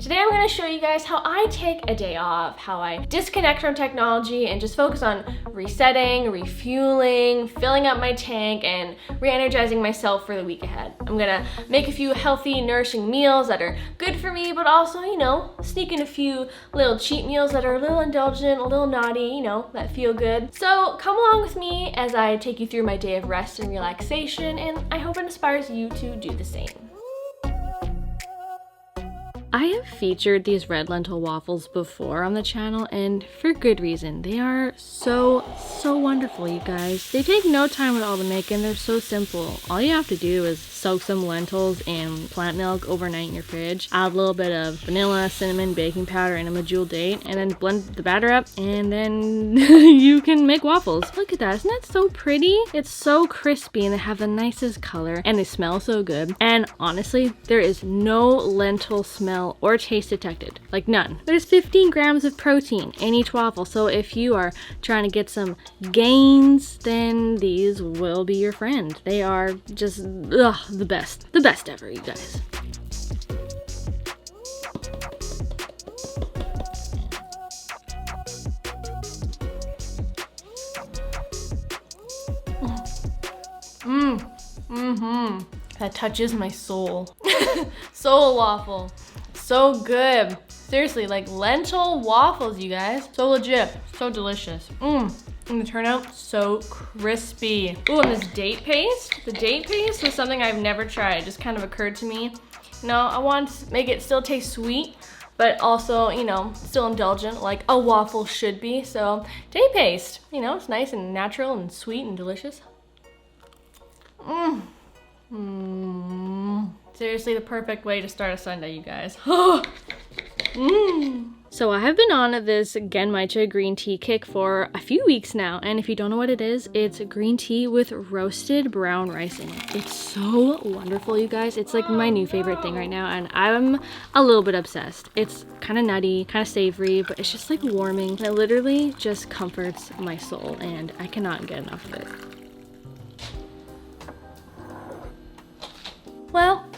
Today I'm going to show you guys how I take a day off, how I disconnect from technology and just focus on resetting, refueling, filling up my tank, and re-energizing myself for the week ahead. I'm gonna make a few healthy, nourishing meals that are good for me, but also, you know, sneak in a few little cheat meals that are a little indulgent, a little naughty, you know, that feel good. So come along with me as I take you through my day of rest and relaxation, and I hope it inspires you to do the same. I have featured these red lentil waffles before on the channel, and for good reason. They are so wonderful, you guys. They take no time at all to make, and they're so simple. All you have to do is soak some lentils and plant milk overnight in your fridge, add a little bit of vanilla, cinnamon, baking powder, and a medjool date, and then blend the batter up, and then you can make waffles. Look at that, isn't that so pretty? It's so crispy, and they have the nicest color, and they smell so good. And honestly, there is no lentil smell or taste detected, like none. There's 15 grams of protein in each waffle, so if you are trying to get some gains, then these will be your friend. They are just the best ever, you guys. That touches my soul. Soul waffle. So good. Seriously, like lentil waffles, you guys. So legit, so delicious. And they turn out so crispy. Ooh, and this date paste. The date paste was something I've never tried. It just kind of occurred to me. You know, I want to make it still taste sweet, but also, you know, still indulgent like a waffle should be. So date paste, you know, it's nice and natural and sweet and delicious. Seriously, the perfect way to start a Sunday, you guys. So I have been on this genmaicha green tea kick for a few weeks now, and if you don't know what it is, it's green tea with roasted brown rice in it. It's so wonderful, you guys. It's like my new favorite thing right now, and I'm a little bit obsessed. It's kind of nutty, kind of savory, but it's just like warming, and it literally just comforts my soul, and I cannot get enough of it. Well,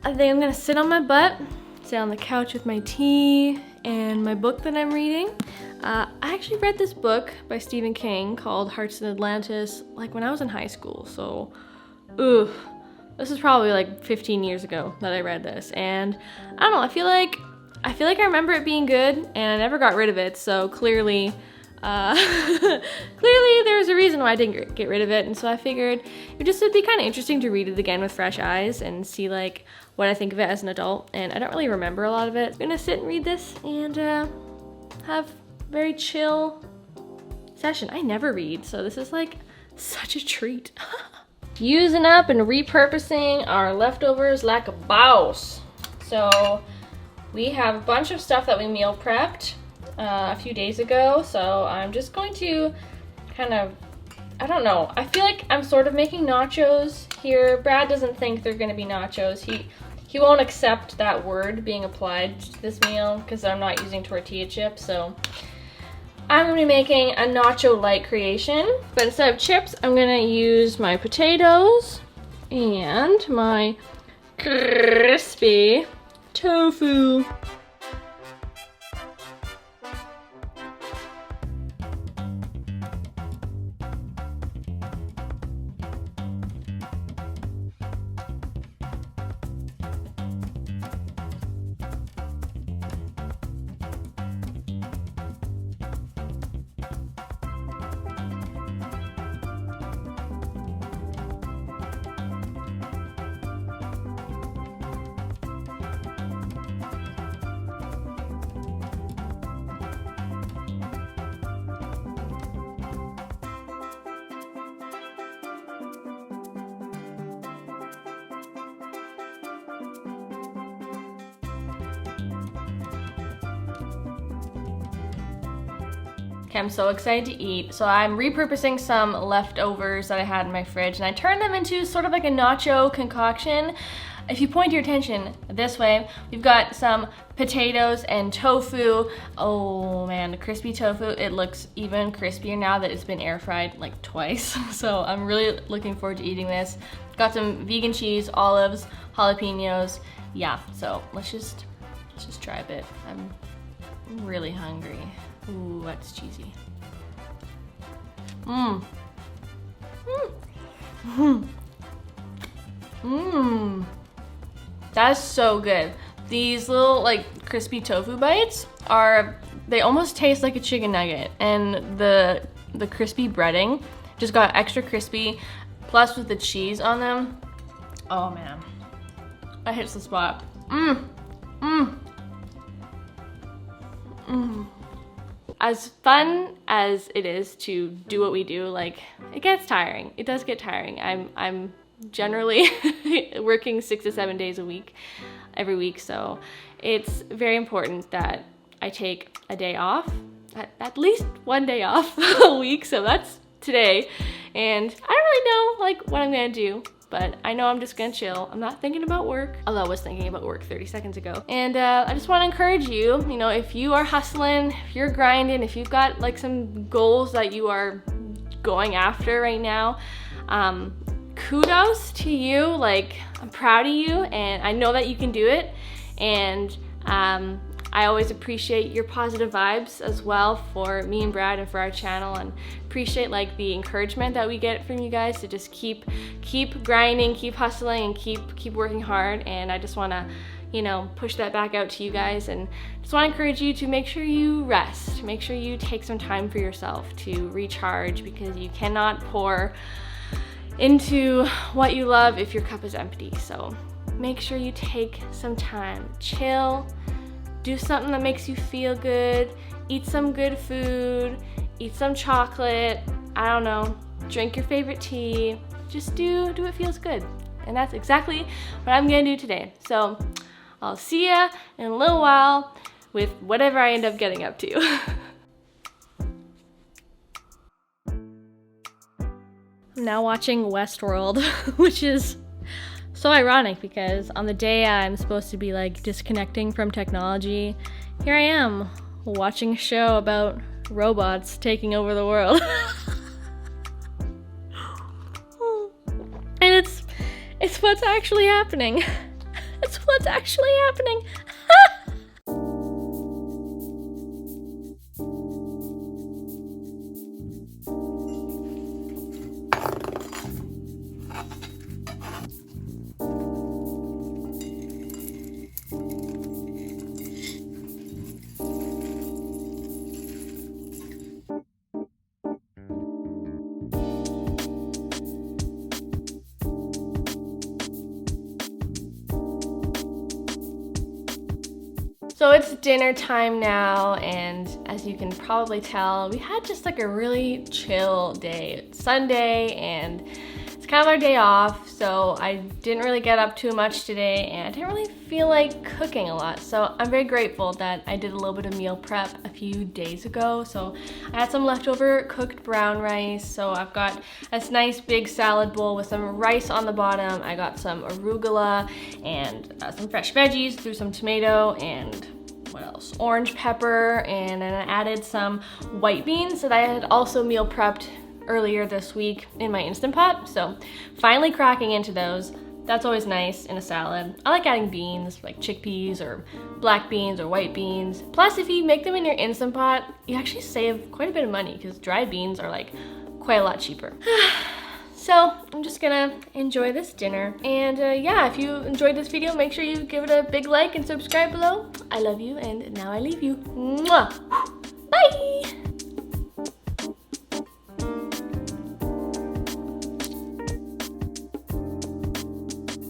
I think I'm gonna sit on my butt, sit on the couch with my tea and my book that I'm reading. I actually read this book by Stephen King called Hearts in Atlantis like when I was in high school, so this is probably like 15 years ago that I read this, and I don't know, I feel like I remember it being good, and I never got rid of it, so clearly there's a reason why I didn't get rid of it, and so I figured it would be kind of interesting to read it again with fresh eyes and see like what I think of it as an adult, and I don't really remember a lot of it. I'm gonna sit and read this and have a very chill session. I never read, so this is like such a treat. Using up and repurposing our leftovers like a boss. So we have a bunch of stuff that we meal prepped a few days ago, so I'm just going to kind of, I don't know, I feel like I'm sort of making nachos here. Brad doesn't think they're gonna be nachos. He won't accept that word being applied to this meal because I'm not using tortilla chips, so I'm gonna be making a nacho-like creation, but instead of chips, I'm gonna use my potatoes and my crispy tofu. Okay, I'm so excited to eat. So I'm repurposing some leftovers that I had in my fridge, and I turned them into sort of like a nacho concoction. If you point your attention this way, we've got some potatoes and tofu. Oh man, the crispy tofu, it looks even crispier now that it's been air fried like twice. So I'm really looking forward to eating this. Got some vegan cheese, olives, jalapenos. Yeah, so let's just Let's just try a bit. I'm really hungry. Ooh, that's cheesy. Mmm. Mmm. Mmm. That's so good. These little like crispy tofu bites they almost taste like a chicken nugget, and the crispy breading just got extra crispy, plus with the cheese on them. Oh man, that hits the spot. Mmm. Mmm. Mmm. As fun as it is to do what we do, like, it gets tiring. It does get tiring. I'm generally working 6 to 7 days a week, every week, so it's very important that I take a day off, at least one day off a week, so that's today. And I don't really know like what I'm gonna do, but I know I'm just gonna chill. I'm not thinking about work, although I was thinking about work 30 seconds ago. And I just wanna encourage you, you know, if you are hustling, if you're grinding, if you've got like some goals that you are going after right now, kudos to you. Like, I'm proud of you, and I know that you can do it. And I always appreciate your positive vibes as well for me and Brad and for our channel, and appreciate like the encouragement that we get from you guys to just keep grinding, keep hustling, and keep working hard. And I just want to, you know, push that back out to you guys, and just want to encourage you to make sure you rest, make sure you take some time for yourself to recharge, because you cannot pour into what you love if your cup is empty. So make sure you take some time, chill, do something that makes you feel good, eat some good food, eat some chocolate, I don't know, drink your favorite tea, just do what feels good. And that's exactly what I'm gonna do today. So I'll see ya in a little while with whatever I end up getting up to. I'm now watching Westworld, which is so ironic because on the day I'm supposed to be like disconnecting from technology, here I am watching a show about robots taking over the world. And it's what's actually happening. It's what's actually happening. So it's dinner time now, and as you can probably tell, we had just like a really chill day. It's Sunday, and it's kind of our day off, so I didn't really get up too much today, and I didn't really feel like cooking a lot. So I'm very grateful that I did a little bit of meal prep a few days ago. So I had some leftover cooked brown rice, so I've got this nice big salad bowl with some rice on the bottom. I got some arugula and some fresh veggies, threw some tomato and what else? Orange pepper, and then I added some white beans that I had also meal prepped earlier this week in my Instant Pot. So finally cracking into those. That's always nice in a salad. I like adding beans, like chickpeas or black beans or white beans. Plus, if you make them in your Instant Pot, you actually save quite a bit of money because dried beans are like quite a lot cheaper. So I'm just gonna enjoy this dinner. And yeah, if you enjoyed this video, make sure you give it a big like and subscribe below. I love you, and now I leave you. Mwah!